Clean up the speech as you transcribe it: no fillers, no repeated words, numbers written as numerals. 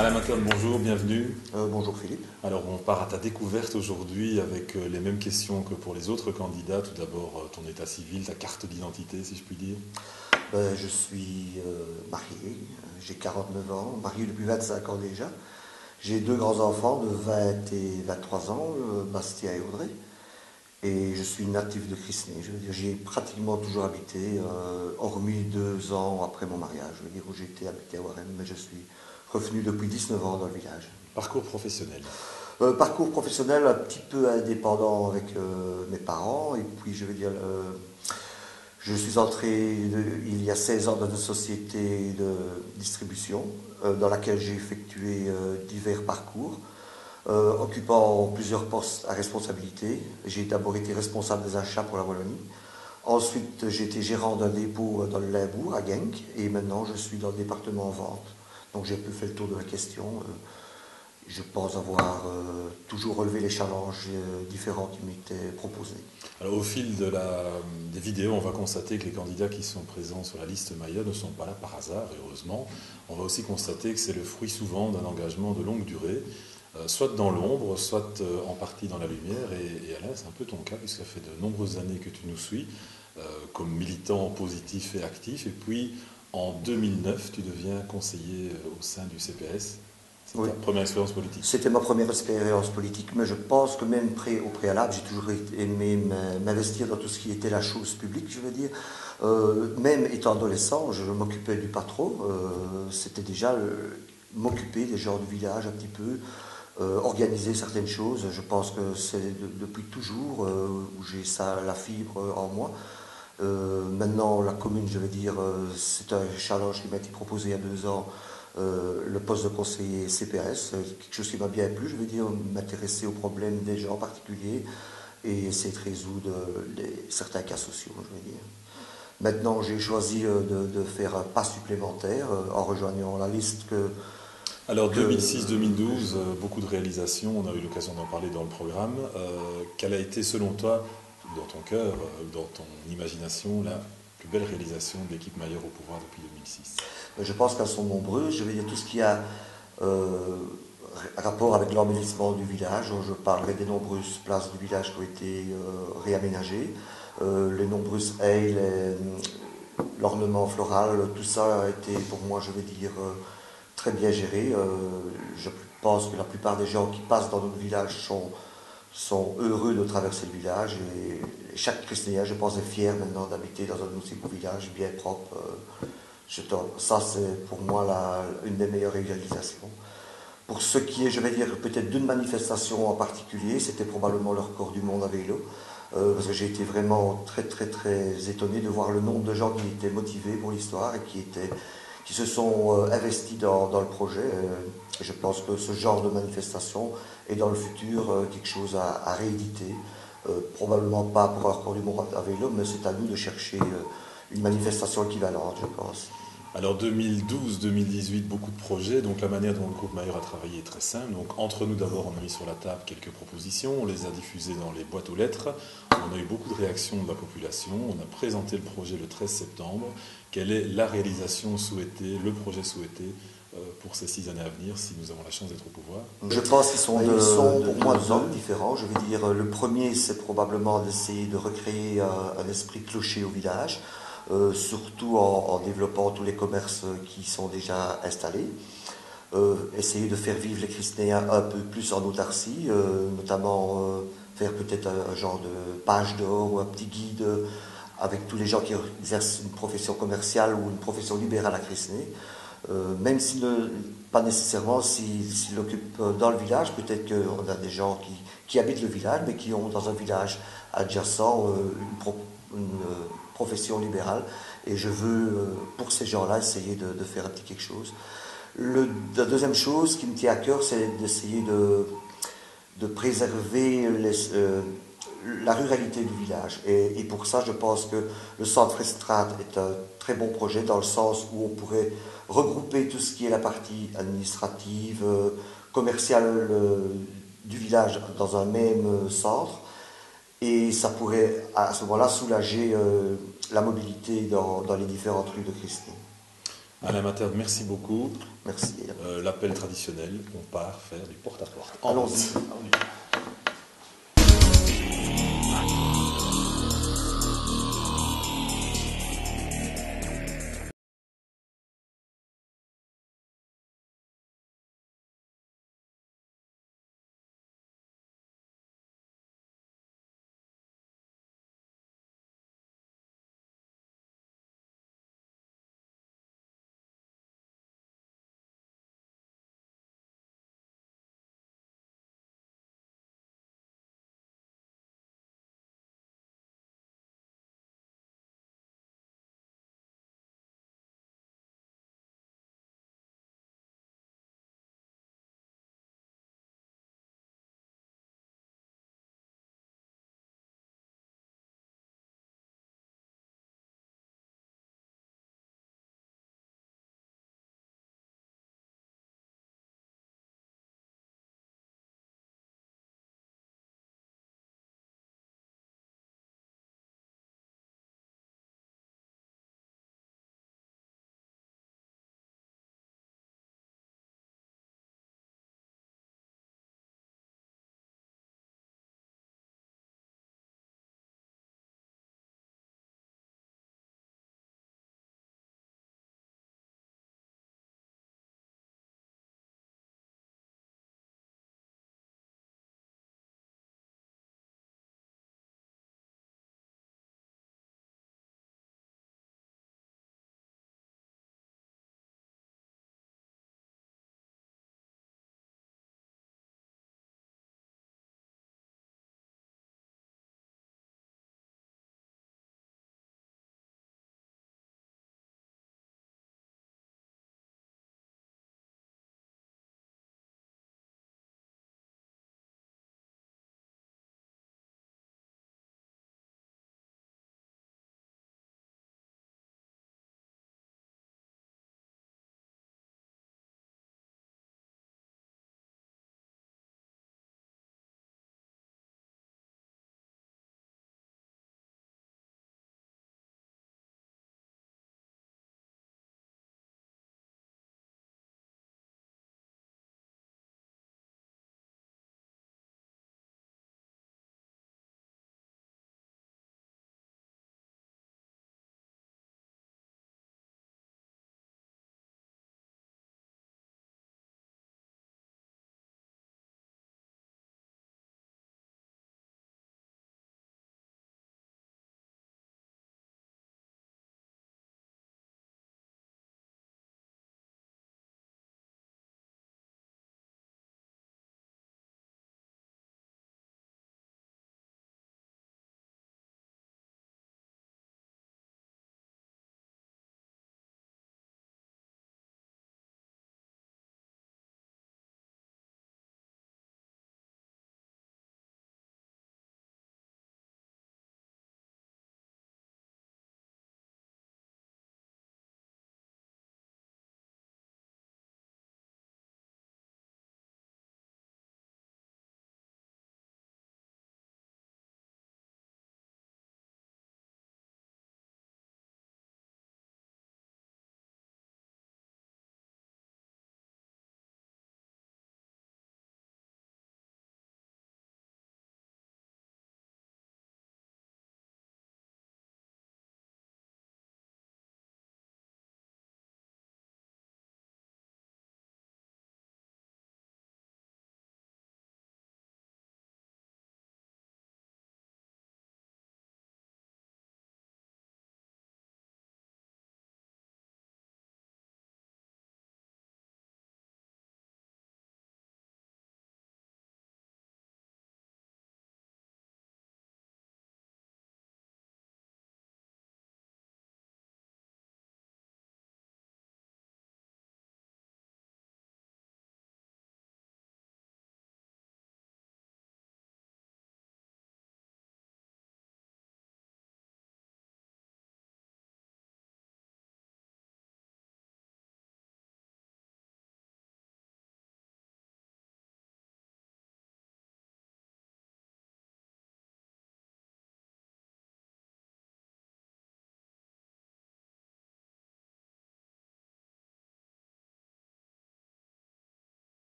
Alain Macom, bonjour, bienvenue. Bonjour Philippe. Alors on part à ta découverte aujourd'hui avec les mêmes questions que pour les autres candidats. Tout d'abord ton état civil, ta carte d'identité si je puis dire. Je suis marié, j'ai 49 ans, marié depuis 25 ans déjà. J'ai deux grands-enfants de 20 et 23 ans, Bastien et Audrey. Et je suis natif de Crisnay. Je veux dire, j'y ai pratiquement toujours habité, hormis 2 ans après mon mariage. Je veux dire, où j'étais habité à Warren, mais je suis revenu depuis 19 ans dans le village. Parcours professionnel. Parcours professionnel un petit peu indépendant avec mes parents. Et puis, je veux dire, je suis entré il y a 16 ans dans une société de distribution dans laquelle j'ai effectué divers parcours, occupant plusieurs postes à responsabilité. J'ai d'abord été responsable des achats pour la Wallonie. Ensuite, j'ai été gérant d'un dépôt dans le Limbourg, à Genk, et maintenant je suis dans le département vente. Donc j'ai un peu fait le tour de la question. Je pense avoir toujours relevé les challenges différents qui m'étaient proposés. Alors au fil des vidéos, on va constater que les candidats qui sont présents sur la liste Maya ne sont pas là par hasard, et heureusement. On va aussi constater que c'est le fruit souvent d'un engagement de longue durée, soit dans l'ombre, soit en partie dans la lumière. Et Alain, c'est un peu ton cas, puisque ça fait de nombreuses années que tu nous suis, comme militant positif et actif. Et puis en 2009, tu deviens conseiller au sein du CPS. C'est ta première expérience politique. C'était ma première expérience politique, mais je pense que même au préalable, j'ai toujours aimé m'investir dans tout ce qui était la chose publique, je veux dire. Même étant adolescent, je m'occupais du pas trop. C'était déjà m'occuper des gens du village un petit peu, organiser certaines choses. Je pense que c'est depuis toujours où j'ai ça, la fibre en moi. Maintenant, la commune, je veux dire, c'est un challenge qui m'a été proposé il y a 2 ans. Le poste de conseiller CPS, quelque chose qui m'a bien plu, je veux dire, m'intéresser aux problèmes des gens en particulier et essayer de résoudre certains cas sociaux, je veux dire. Maintenant, j'ai choisi de faire un pas supplémentaire en rejoignant la liste que... Alors 2006-2012, beaucoup de réalisations, on a eu l'occasion d'en parler dans le programme. Quelle a été selon toi, dans ton cœur, dans ton imagination, la plus belle réalisation de l'équipe Mailleur au pouvoir depuis 2006? Je pense qu'elles sont nombreuses. Je veux dire, tout ce qui a rapport avec l'embellissement du village. Je parlerai des nombreuses places du village qui ont été réaménagées, les nombreuses haies, l'ornement floral, tout ça a été pour moi, je vais dire, très bien géré. Je pense que la plupart des gens qui passent dans notre village sont heureux de traverser le village et chaque Christéen, je pense, est fier maintenant d'habiter dans un aussi beau village bien propre. Ça, c'est pour moi une des meilleures réalisations. Pour ce qui est, je vais dire, peut-être d'une manifestation en particulier, c'était probablement le record du monde à vélo. Parce que j'ai été vraiment très, très, très étonné de voir le nombre de gens qui étaient motivés pour l'histoire et qui se sont investis dans le projet. Je pense que ce genre de manifestation est dans le futur quelque chose à rééditer. Probablement pas pour un record du monde à vélo, mais c'est à nous de chercher une manifestation équivalente, je pense. Alors 2012-2018, beaucoup de projets, donc la manière dont le groupe Mailleur a travaillé est très simple. Donc entre nous d'abord, on a mis sur la table quelques propositions, on les a diffusées dans les boîtes aux lettres, on a eu beaucoup de réactions de la population, on a présenté le projet le 13 septembre. Quelle est la réalisation souhaitée, le projet souhaité pour ces 6 années à venir, si nous avons la chance d'être au pouvoir? Je pense qu'ils sont pour moi deux hommes différents. Je veux dire, le premier, c'est probablement d'essayer de recréer un esprit clocher au village. Surtout en développant tous les commerces qui sont déjà installés. Essayer de faire vivre les Christéens un peu plus en autarcie, notamment faire peut-être un genre de page d'or ou un petit guide avec tous les gens qui exercent une profession commerciale ou une profession libérale à Crisnay. Même si pas nécessairement s'ils l'occupent dans le village, peut-être qu'on a des gens qui habitent le village, mais qui ont dans un village adjacent une profession libérale. Et je veux, pour ces gens-là, essayer de faire un petit quelque chose. La deuxième chose qui me tient à cœur, c'est d'essayer de préserver la ruralité du village. Et pour ça, je pense que le centre Estrade est un très bon projet dans le sens où on pourrait regrouper tout ce qui est la partie administrative, commerciale du village dans un même centre. Et ça pourrait à ce moment-là soulager la mobilité dans les différentes rues de Crisnay. Alain Materne, merci beaucoup. Merci. L'appel traditionnel, on part faire du porte-à-porte. Allons-y.